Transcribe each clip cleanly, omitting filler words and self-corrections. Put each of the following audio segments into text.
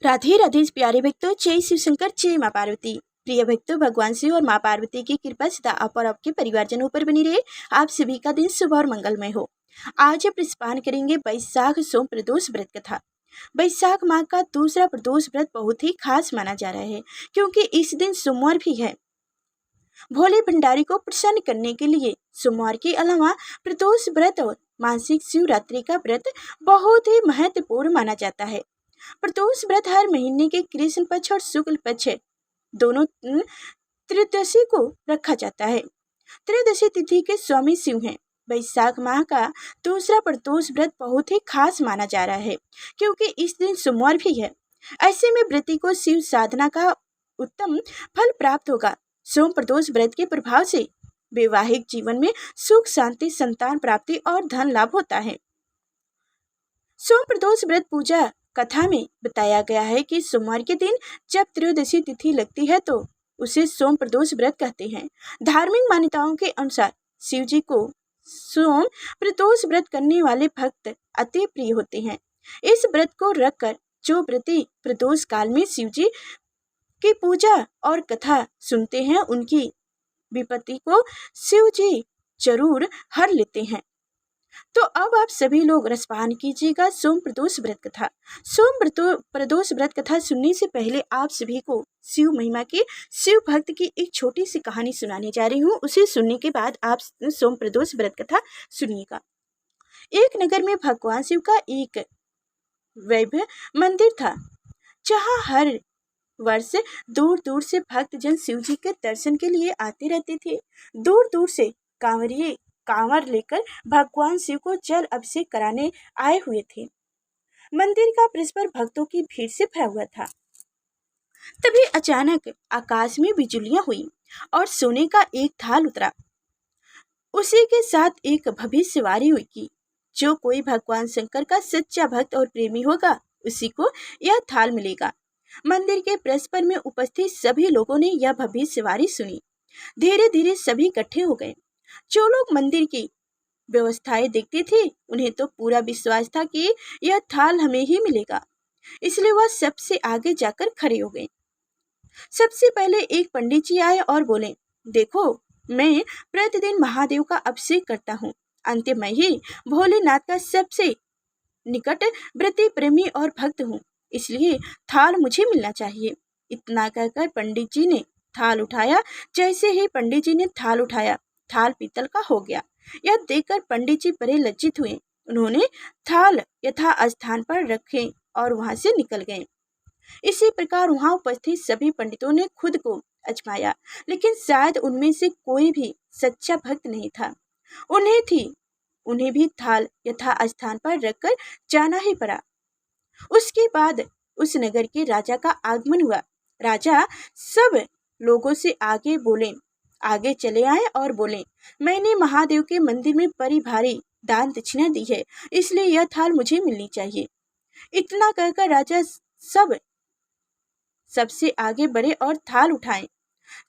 राधे राधे प्यारे भक्तों, जय शिव शंकर, जय माँ पार्वती। प्रिय भक्तों, भगवान शिव और माँ पार्वती की कृपा सदा आप और आपके परिवारजनों पर बनी रहे। आप सभी का दिन शुभ और मंगलमय हो। आज हम प्रस्पान करेंगे वैशाख सोम प्रदोष व्रत कथा। वैशाख माह का दूसरा प्रदोष व्रत बहुत ही खास माना जा रहा है, क्योंकि इस दिन सोमवार भी है। भोले भंडारी को प्रसन्न करने के लिए सोमवार के अलावा प्रदोष व्रत और मासिक शिवरात्रि का व्रत बहुत ही महत्वपूर्ण माना जाता है। प्रदोष व्रत हर महीने के कृष्ण पक्ष और शुक्ल पक्ष दोनों त्रयोदशी को रखा जाता है। त्रयोदशी तिथि के स्वामी शिव हैं। वैशाख माह का दूसरा प्रदोष व्रत बहुत ही खास माना जा रहा है, क्योंकि इस दिन सोमवार भी है। ऐसे में व्रती को शिव साधना का उत्तम फल प्राप्त होगा। सोम प्रदोष व्रत के प्रभाव से वैवाहिक जीवन में सुख शांति, संतान प्राप्ति और धन लाभ होता है। सोम प्रदोष व्रत पूजा कथा में बताया गया है कि सोमवार के दिन जब त्रयोदशी तिथि लगती है तो उसे सोम प्रदोष व्रत कहते हैं। धार्मिक मान्यताओं के अनुसार शिव जी को सोम प्रदोष व्रत करने वाले भक्त अति प्रिय होते हैं। इस व्रत को रखकर जो व्रती प्रदोष काल में शिव जी की पूजा और कथा सुनते हैं, उनकी विपत्ति को शिव जी जरूर हर लेते हैं। तो अब आप सभी लोग रसपान कीजिएगा सोम प्रदोष व्रत कथा। सोम प्रदोष व्रत कथा सुनने से पहले आप सभी को शिव महिमा की, शिव भक्त की एक छोटी सी कहानी सुनाने जा रही हूँ। उसे सुनने के बाद आप सोम प्रदोष व्रत कथा सुनिएगा। एक नगर में भगवान शिव का एक वैभव मंदिर था, जहाँ हर वर्ष दूर दूर से भक्तजन शिव जी के दर्शन के लिए आते रहते थे। दूर दूर से कांवर लेकर भगवान शिव को जल अभिषेक कराने आए हुए थे। मंदिर का परिसर भक्तों की भीड़ से भरा हुआ था। तभी अचानक आकाश में बिजलियां हुई और सोने का एक थाल उतरा। उसी के साथ एक भविष्यवाणी हुई कि जो कोई भगवान शंकर का सच्चा भक्त और प्रेमी होगा, उसी को यह थाल मिलेगा। मंदिर के परिसर में उपस्थित सभी लोगों ने यह भविष्यवाणी सुनी। धीरे धीरे सभी इकट्ठे हो गए। जो लोग मंदिर की व्यवस्थाएं देखते थे, उन्हें तो पूरा विश्वास था कि यह थाल हमें ही मिलेगा, इसलिए वह सबसे आगे जाकर खड़े हो गए। सबसे पहले एक पंडित जी आए और बोले, देखो, मैं प्रतिदिन महादेव का अभिषेक करता हूँ। अंत में ही भोलेनाथ का सबसे निकट व्रती प्रेमी और भक्त हूँ, इसलिए थाल मुझे मिलना चाहिए। इतना कहकर पंडित जी ने थाल उठाया। जैसे ही पंडित जी ने थाल उठाया, थाल पीतल का हो गया। यह देखकर पंडित जी बड़े लज्जित हुए। उन्होंने थाल यथा स्थान पर रखे और वहां से निकल गए। इसी प्रकार वहां उपस्थित सभी पंडितों ने खुद को आजमाया, लेकिन शायद उनमें से कोई भी सच्चा भक्त नहीं था। उन्हें भी थाल यथा स्थान पर रखकर जाना ही पड़ा। उसके बाद उस नगर के राजा का आगमन हुआ। राजा सब लोगों से आगे चले आए और बोले, मैंने महादेव के मंदिर में बड़ी भारी दान दक्षिणा दी है, इसलिए यह थाल मुझे मिलनी चाहिए। इतना कहकर राजा सबसे आगे बढ़े और थाल उठाए।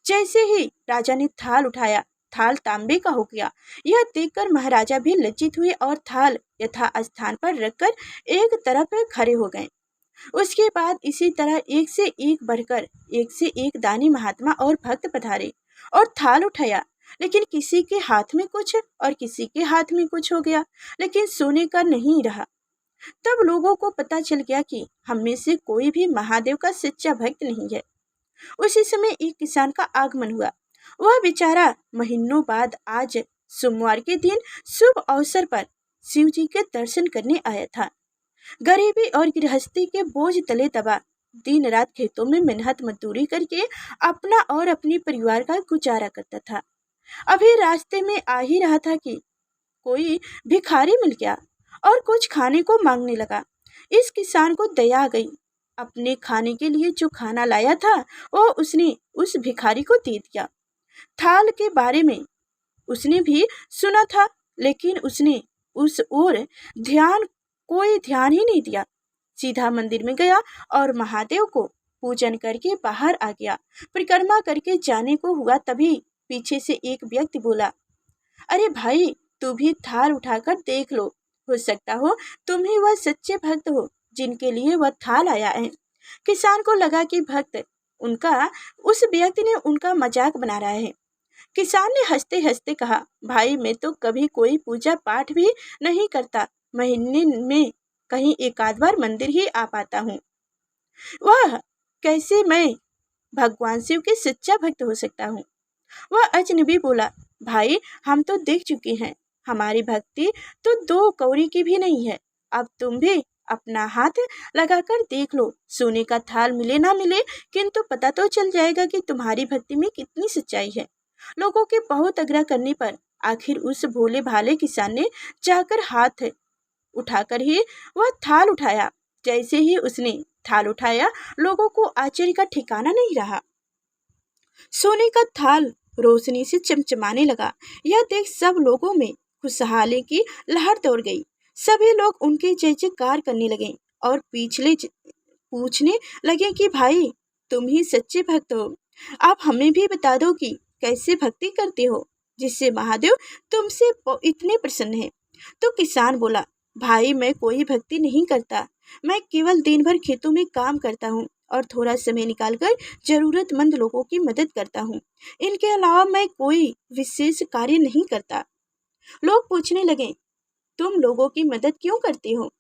जैसे ही राजा ने थाल उठाया, थाल तांबे का हो गया। यह देखकर महाराजा भी लज्जित हुए और थाल यथा स्थान पर रखकर एक तरफ खड़े हो गए। उसके बाद इसी तरह एक से एक बढ़कर एक से एक दानी महात्मा और भक्त पधारे और थाल उठाया, लेकिन किसी के हाथ में कुछ और किसी के हाथ में कुछ हो गया, लेकिन सोने का नहीं रहा। तब लोगों को पता चल गया कि हम में से कोई भी महादेव का सच्चा भक्त नहीं है। उसी समय एक किसान का आगमन हुआ। वह बेचारा महीनों बाद आज सोमवार के दिन शुभ अवसर पर शिव जी के दर्शन करने आया था। गरीबी और गृहस्थी के बोझ तले दबा दिन रात खेतों में मेहनत मजदूरी करके अपना और अपने परिवार का गुजारा करता था। अभी रास्ते में आ ही रहा था कि कोई भिखारी मिल गया और कुछ खाने को मांगने लगा। इस किसान को दया आ गई। अपने खाने के लिए जो खाना लाया था वो उसने उस भिखारी को दे दिया। थाल के बारे में उसने भी सुना था, लेकिन उसने उस ओर कोई ध्यान ही नहीं दिया। सीधा मंदिर में गया और महादेव को पूजन करके बाहर आ गया। परिक्रमा करके जाने को हुआ, तभी पीछे से एक व्यक्ति बोला, अरे भाई, तू भी थाल उठाकर देख लो, हो सकता हो तुम ही वह सच्चे भक्त हो जिनके लिए वह थाल आया है। किसान को लगा कि भक्त उस व्यक्ति ने उनका मजाक बना रहा है। किसान ने हंसते हंसते कहा, भाई मैं तो कभी कोई पूजा पाठ भी नहीं करता, महीने में कहीं एक आध बार मंदिर ही आ पाता हूँ। वह कैसे मैं भगवान शिव के सच्चा भक्त हो सकता हूँ। वह अजनबी बोला, भाई हम तो देख चुके हैं, हमारी भक्ति तो 2 कौड़ी की भी नहीं है। अब तुम भी अपना हाथ लगाकर देख लो, सोने का थाल मिले ना मिले, किंतु पता तो चल जाएगा कि तुम्हारी भक्ति में कितनी सच्चाई है। लोगों के बहुत आग्रह करने पर आखिर उस भोले भाले किसान ने जाकर हाथ उठाकर ही वह थाल उठाया। जैसे ही उसने थाल उठाया, लोगों को आश्चर्य का ठिकाना नहीं रहा। सोने का थाल रोशनी से चमचमाने लगा। यह देख सब लोगों में खुशहाली की लहर दौड़ गई। सभी लोग उनके जय जयकार करने लगे और पूछने लगे कि भाई तुम ही सच्चे भक्त हो, आप हमें भी बता दो कि कैसे भक्ति करते हो जिससे महादेव तुमसे इतने प्रसन्न हैं। तो किसान बोला, भाई मैं कोई भक्ति नहीं करता, मैं केवल दिन भर खेतों में काम करता हूँ और थोड़ा समय निकालकर जरूरतमंद लोगों की मदद करता हूँ। इनके अलावा मैं कोई विशेष कार्य नहीं करता। लोग पूछने लगे, तुम लोगों की मदद क्यों करते हो?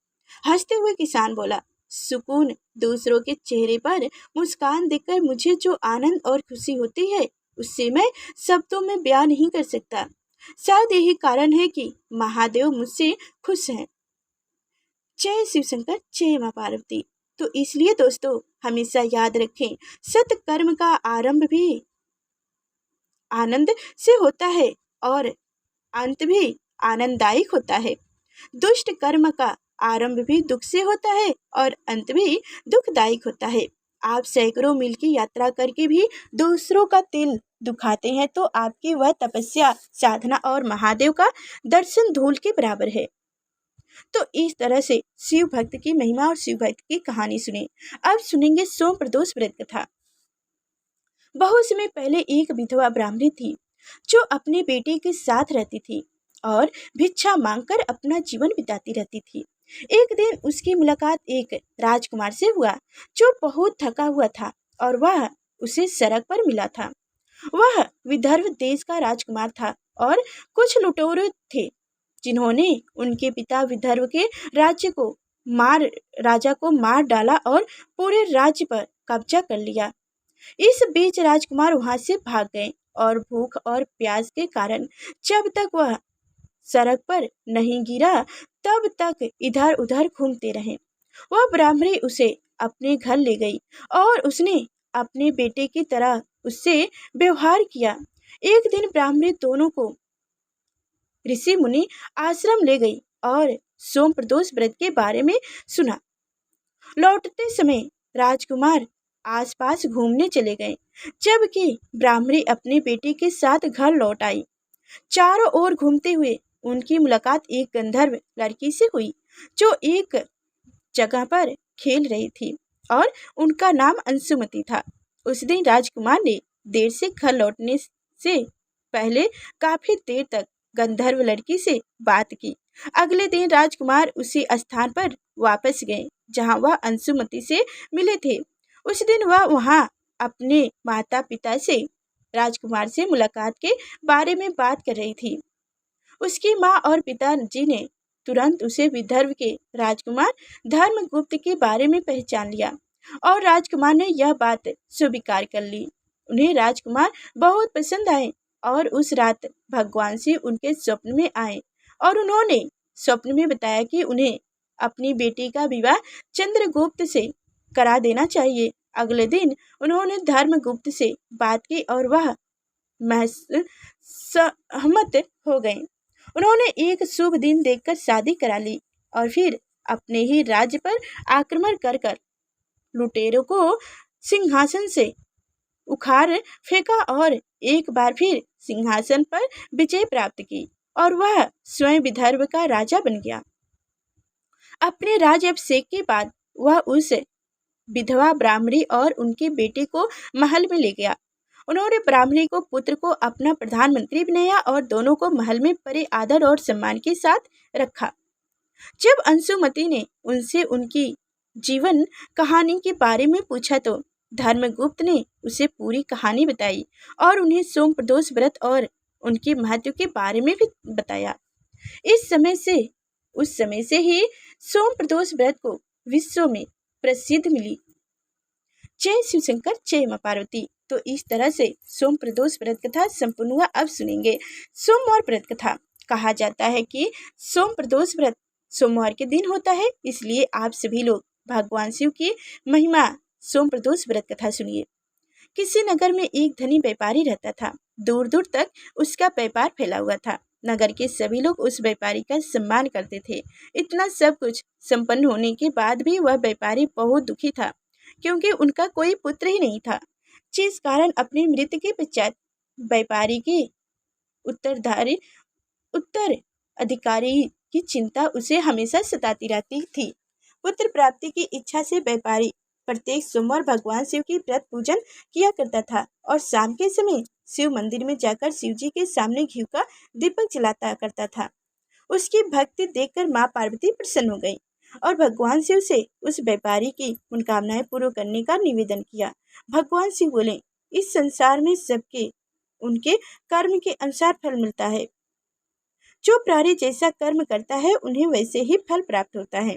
हंसते हुए किसान बोला, सुकून, दूसरों के चेहरे पर मुस्कान देखकर मुझे जो आनंद और खुशी होती है उससे मैं शब्दों में बयां नहीं कर सकता। शायद यही कारण है कि महादेव मुझसे खुश हैं। जय शिव शंकर, जय मां पार्वती। तो इसलिए दोस्तों हमेशा याद रखें, सत्कर्म का आरंभ भी आनंद से होता है और अंत भी आनंददायक होता है। दुष्ट कर्म का आरंभ भी दुख से होता है और अंत भी दुखदायक होता है। आप सैकड़ों मील की यात्रा करके भी दूसरों का दिल दुखाते हैं तो आपकी वह तपस्या, साधना और महादेव का दर्शन धूल के बराबर है। तो इस तरह से शिव भक्त की महिमा और शिव भक्त की कहानी सुने। अब सुनेंगे सोम प्रदोष व्रत कथा। बहुत समय पहले एक विधवा ब्राह्मणी थी जो अपने बेटे के साथ रहती थी और भिक्षा मांगकर अपना जीवन बिताती रहती थी। एक दिन उसकी मुलाकात एक राजकुमार से हुआ जो बहुत थका हुआ था और वह उसे सड़क पर मिला था। वह विदर्भ देश का राजकुमार था और कुछ लुटेरे थे जिन्होंने उनके पिता विदर्भ के राजा को मार डाला और पूरे राज्य पर कब्जा कर लिया। इस बीच राजकुमार वहां से भाग गए और भूख और प्यास के कारण जब तक वह सड़क पर नहीं गिरा तब तक इधर उधर घूमते रहे। वह ब्राह्मणी उसे अपने घर ले गई और उसने अपने बेटे की तरह उससे व्यवहार किया। एक दिन ब्राह्मणी दोनों को ऋषि मुनि आश्रम ले गई और सोम प्रदोष व्रत के बारे में सुना। लौटते समय राजकुमार आसपास घूमने चले गए जबकि ब्राह्मणी अपने बेटे के साथ घर लौट आई। चारों ओर घूमते हुए उनकी मुलाकात एक गंधर्व लड़की से हुई जो एक जगह पर खेल रही थी और उनका नाम अंशुमति था। उस दिन राजकुमार ने देर से घर लौटने से पहले काफी देर तक गंधर्व लड़की से बात की। अगले दिन राजकुमार उसी स्थान पर वापस गए जहां वह अंशुमति से मिले थे। उस दिन वह वहां अपने माता पिता से राजकुमार से मुलाकात के बारे में बात कर रही थी। उसकी माँ और पिताजी ने तुरंत उसे विदर्भ के राजकुमार धर्मगुप्त के बारे में पहचान लिया और राजकुमार ने यह बात स्वीकार कर ली। उन्हें राजकुमार बहुत पसंद आए और उस रात भगवान शिव उनके स्वप्न में आए और उन्होंने स्वप्न में बताया कि उन्हें अपनी बेटी का विवाह चंद्रगुप्त से करा देना चाहिए। अगले दिन उन्होंने धर्मगुप्त से बात की और वह सहमत हो गए। उन्होंने एक शुभ दिन देखकर शादी करा ली और फिर अपने ही राज्य पर आक्रमण कर लुटेरों को सिंहासन से उखाड़ फेंका और एक बार फिर सिंहासन पर विजय प्राप्त की और वह स्वयं विदर्भ का राजा बन गया। अपने राज्याभिषेक के बाद वह उस विधवा ब्राह्मणी और उनके बेटे को महल में ले गया। उन्होंने ब्राह्मणी को पुत्र को अपना प्रधानमंत्री बनाया और दोनों को महल में बड़े आदर और सम्मान के साथ रखा। जब अंशुमति ने उनसे उनकी जीवन कहानी के बारे में पूछा तो धर्मगुप्त ने उसे पूरी कहानी बताई और उन्हें सोम प्रदोष व्रत और उनके महत्व के बारे में भी बताया। इस समय से उस समय से ही सोम प्रदोष व्रत को विश्व में प्रसिद्ध मिली। जय शिव शंकर, जय मां पार्वती। तो इस तरह से सोम प्रदोष व्रत कथा संपूर्ण हुआ। अब सुनेंगे सोमवार व्रत कथा। कहा जाता है कि सोम प्रदोष व्रत सोमवार के दिन होता है, इसलिए आप सभी लोग भगवान शिव की महिमा सोम प्रदोष व्रत कथा सुनिए। किसी नगर में एक धनी व्यापारी रहता था। दूर दूर तक उसका व्यापार फैला हुआ था। नगर के सभी लोग उस व्यापारी का सम्मान करते थे। इतना सब कुछ संपन्न होने के बाद भी वह व्यापारी बहुत दुखी था, क्योंकि उनका कोई पुत्र ही नहीं था, जिस कारण अपनी मृत्यु के पश्चात व्यापारी के उत्तराधिकारी उत्तर अधिकारी की चिंता उसे हमेशा सताती रहती थी। पुत्र प्राप्ति की इच्छा से व्यापारी प्रत्येक सोमवार भगवान शिव की व्रत पूजन किया करता था और शाम के समय शिव मंदिर में जाकर शिव जी के सामने घी का दीपक जलाता करता था। उसकी भक्ति देखकर माँ पार्वती प्रसन्न हो गई और भगवान शिव से उस व्यापारी की मनोकामनाएं पूर्ण करने का निवेदन किया। भगवान शिव बोले, इस संसार में सबके उनके कर्म के अनुसार फल मिलता है। जो प्राणी जैसा कर्म करता है उन्हें वैसे ही फल प्राप्त होता है।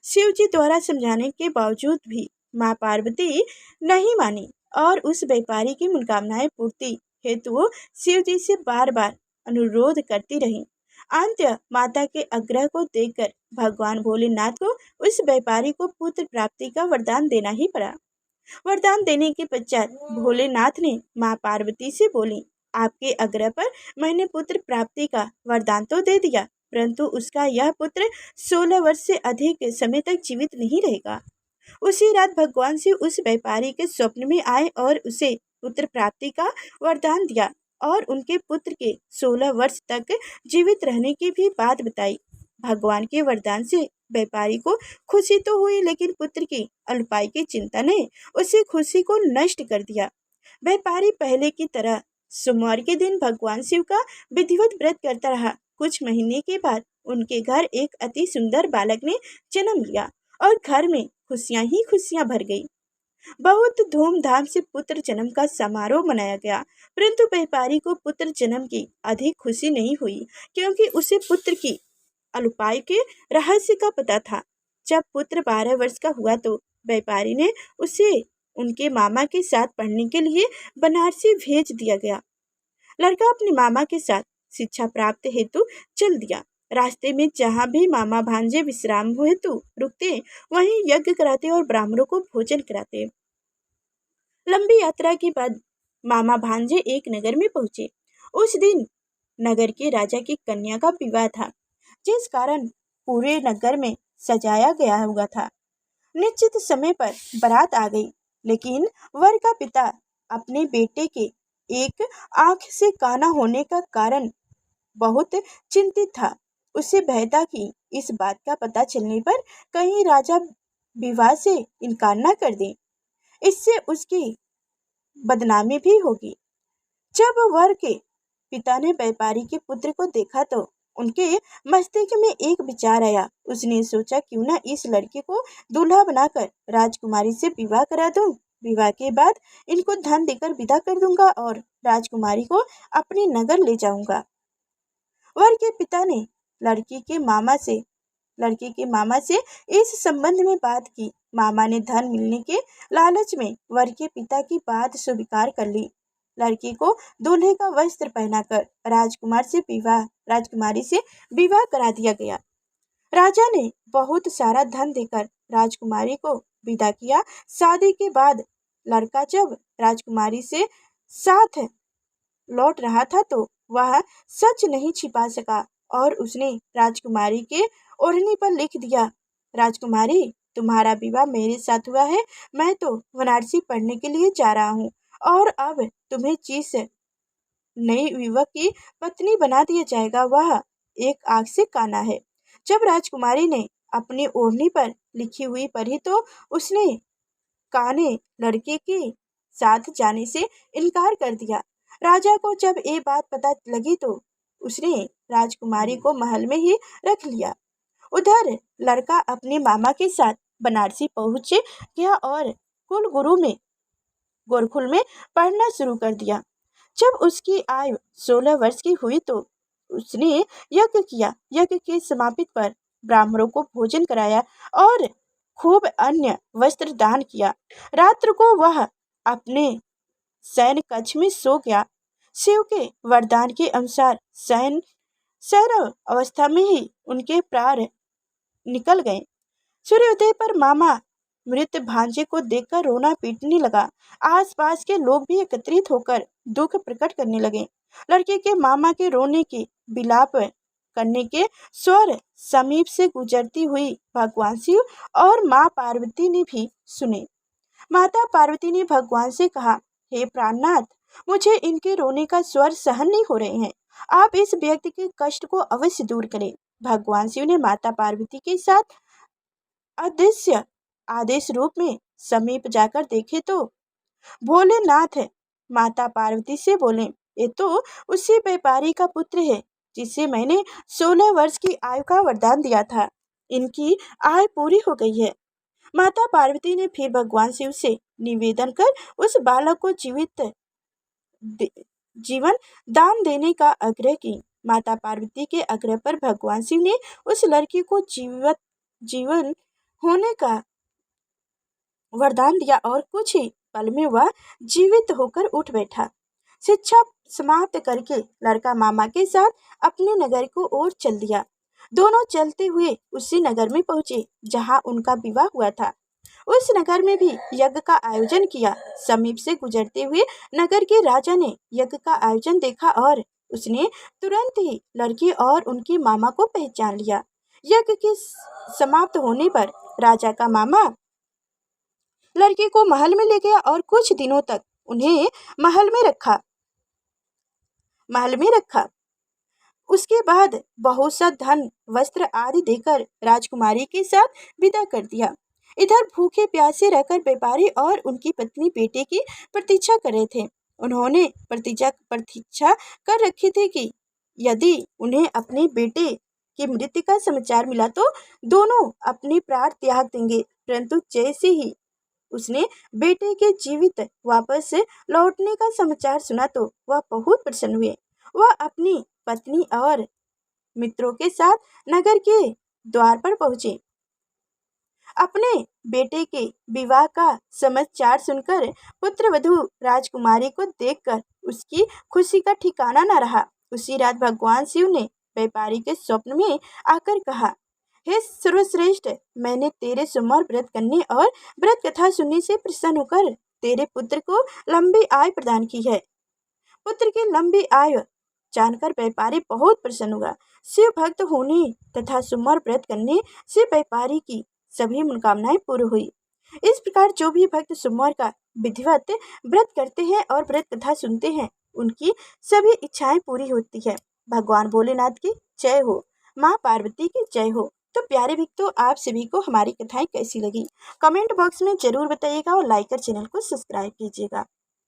शिव जी द्वारा समझाने के बावजूद भी माँ पार्वती नहीं मानी और उस व्यापारी की मनोकामनाएं पूर्ति हेतु वो शिव जी से बार बार अनुरोध करती रही। अंत माता के आग्रह को देखकर भगवान भोलेनाथ को उस व्यापारी को पुत्र प्राप्ति का वरदान देना ही पड़ा। वरदान देने के पश्चात भोलेनाथ ने माँ पार्वती से बोली, आपके आग्रह पर मैंने पुत्र प्राप्ति का वरदान तो दे दिया, परंतु उसका यह पुत्र 16 वर्ष से अधिक समय तक जीवित नहीं रहेगा। उसी रात भगवान शिव उस व्यापारी के स्वप्न में आए और उसे पुत्र प्राप्ति का वरदान दिया और उनके पुत्र के 16 वर्ष तक जीवित रहने की भी बात बताई। भगवान के वरदान से व्यापारी को खुशी तो हुई, लेकिन पुत्र की अल्पायु की चिंता ने उसी खुशी को नष्ट कर दिया। व्यापारी पहले की तरह सोमवार के दिन भगवान शिव का विधिवत व्रत करता रहा। कुछ महीने के बाद उनके घर एक अति सुंदर बालक ने जन्म लिया और घर में खुशियां ही खुशियां भर गई। बहुत धूमधाम से पुत्र जन्म का समारोह मनाया गया, परंतु व्यापारी को पुत्र जन्म की अधिक खुशी नहीं हुई, क्योंकि उसे पुत्र की अल्पायु के रहस्य का पता था। जब पुत्र 12 वर्ष का हुआ तो व्यापारी ने उसे उनके मामा के साथ पढ़ने के लिए बनारसी भेज दिया गया। लड़का अपने मामा के साथ शिक्षा प्राप्त हेतु चल दिया। रास्ते में जहाँ भी मामा भांजे विश्राम हेतु रुकते, वहीं यज्ञ कराते और ब्राह्मणों को भोजन कराते। लंबी यात्रा के बाद मामा भांजे एक नगर में पहुंचे। उस दिन नगर के राजा की कन्या का विवाह था, जिस कारण पूरे नगर में सजाया गया हुआ था। निश्चित समय पर बारात आ गई, लेकिन वर का पिता अपने बेटे के एक आंख से काना होने का कारण बहुत चिंतित था। उसे भय था कि इस बात का पता चलने पर कहीं राजा विवाह से इनकार न कर दे, इससे उसकी बदनामी भी होगी। जब वर के पिता ने व्यापारी के पुत्र को देखा तो उनके मस्तिष्क में एक विचार आया। उसने सोचा, क्यों न इस लड़के को दूल्हा बनाकर राजकुमारी से विवाह करा दूं। विवाह के बाद इनको धन देकर विदा कर दूंगा और राजकुमारी को अपने नगर ले जाऊंगा। वर के पिता ने लड़की के मामा से इस संबंध में बात की। मामा ने धन मिलने के लालच में वर के पिता की बात स्वीकार कर ली। लड़की को दूल्हे का वस्त्र पहनाकर राजकुमारी से विवाह करा दिया गया। राजा ने बहुत सारा धन देकर राजकुमारी को विदा किया। शादी के बाद लड़का जब राजकुमारी से साथ लौट रहा था तो वह सच नहीं छिपा सका और उसने राजकुमारी के ओढ़नी पर लिख दिया, राजकुमारी, तुम्हारा विवाह मेरे साथ हुआ है। मैं तो बनारसी पढ़ने के लिए जा रहा हूँ और अब तुम्हें जिस नई युवक की पत्नी बना दिया जाएगा वह एक आंख से काना है। जब राजकुमारी ने अपनी ओढ़नी पर लिखी हुई पढ़ी तो उसने काने लड़के के साथ जाने से इनकार कर दिया। राजा को जब ये बात पता लगी तो उसने राजकुमारी को महल में ही रख लिया। उधर लड़का अपने मामा के साथ बनारसी पहुँच गया और कुलगुरु में गोरखुल में पढ़ना शुरू कर दिया। जब उसकी आयु 16 वर्ष की हुई तो उसने यज्ञ किया। यज्ञ के समापित पर ब्राह्मणों को भोजन कराया और खूब अन्य वस्त्र दान किया। रात्र को वह अपने शयन कक्ष में सो गया। शिव के वरदान के अनुसार शयन अवस्था में ही उनके प्राण निकल गए। सूर्योदय पर मामा मृत भांजे को देखकर रोना पीटने लगा। आसपास के लोग भी एकत्रित होकर दुख प्रकट करने लगे। लड़के के मामा के रोने के विलाप करने के स्वर समीप से गुजरती हुई भगवान शिव और माँ पार्वती ने भी सुने। माता पार्वती ने भगवान से कहा, हे प्राणनाथ, मुझे इनके रोने का स्वर सहन नहीं हो रहे हैं। आप इस व्यक्ति के कष्ट को अवश्य दूर करें। भगवान शिव ने माता पार्वती के साथ अदृश्य आदेश रूप में समीप जाकर देखे तो भोलेनाथ माता पार्वती से बोले, ये तो उसी व्यापारी का पुत्र है जिसे मैंने 16 वर्ष की आयु का वरदान दिया था। इनकी आयु पूरी हो गई है। माता पार्वती ने फिर भगवान शिव से निवेदन कर उस बालक को जीवन दान देने का आग्रह की। माता पार्वती के आग्रह पर भगवान शिव ने उस लड़की को जीवन होने का वरदान दिया और कुछ ही पल में वह जीवित होकर उठ बैठा। शिक्षा समाप्त करके लड़का मामा के साथ अपने नगर को ओर चल दिया। दोनों चलते हुए उसी नगर में पहुंचे जहां उनका विवाह हुआ था। उस नगर में भी यज्ञ का आयोजन किया। समीप से गुजरते हुए नगर के राजा ने यज्ञ का आयोजन देखा और उसने तुरंत ही लड़की और उनके मामा को पहचान लिया। यज्ञ के समाप्त होने पर राजा का मामा लड़की को महल में ले गया और कुछ दिनों तक उन्हें महल में रखा। उसके बाद बहुत सा धन वस्त्र आदि देकर राजकुमारी के साथ विदा कर दिया। इधर भूखे प्यासे रहकर व्यापारी और उनकी पत्नी बेटे की प्रतीक्षा कर रहे थे। उन्होंने प्रतीक्षा कर रखी थी कि यदि उन्हें अपने बेटे की मृत्यु का समाचार मिला तो दोनों अपने प्राण त्याग देंगे। परंतु जैसे ही उसने बेटे के जीवित वापस लौटने का समाचार सुना तो वह बहुत प्रसन्न हुए। वह अपनी पत्नी और मित्रों के साथ नगर के द्वार पर पहुंचे। अपने बेटे के विवाह का समाचार सुनकर पुत्रवधू राजकुमारी को देखकर उसकी खुशी का ठिकाना न रहा। उसी रात भगवान शिव ने व्यापारी के स्वप्न में आकर कहा, हे सर्वश्रेष्ठ, मैंने तेरे सुमर व्रत करने और व्रत कथा सुनने से प्रसन्न होकर तेरे पुत्र को लंबी आयु प्रदान की है। पुत्र की लंबी आयु जानकर व्यापारी बहुत प्रसन्न हुआ। शिव भक्त होने तथा सुमर व्रत करने से व्यापारी की सभी मनोकामनाएं पूरी हुई। इस प्रकार जो भी भक्त सुमर का विधिवत व्रत करते हैं और व्रत कथा सुनते हैं, उनकी सभी इच्छाएं पूरी होती है। भगवान भोलेनाथ की जय हो, माँ पार्वती की जय हो। तो प्यारे भक्तों, आप सभी को हमारी कथाएं कैसी लगी कमेंट बॉक्स में जरूर बताइएगा और लाइक कर चैनल को सब्सक्राइब कीजिएगा।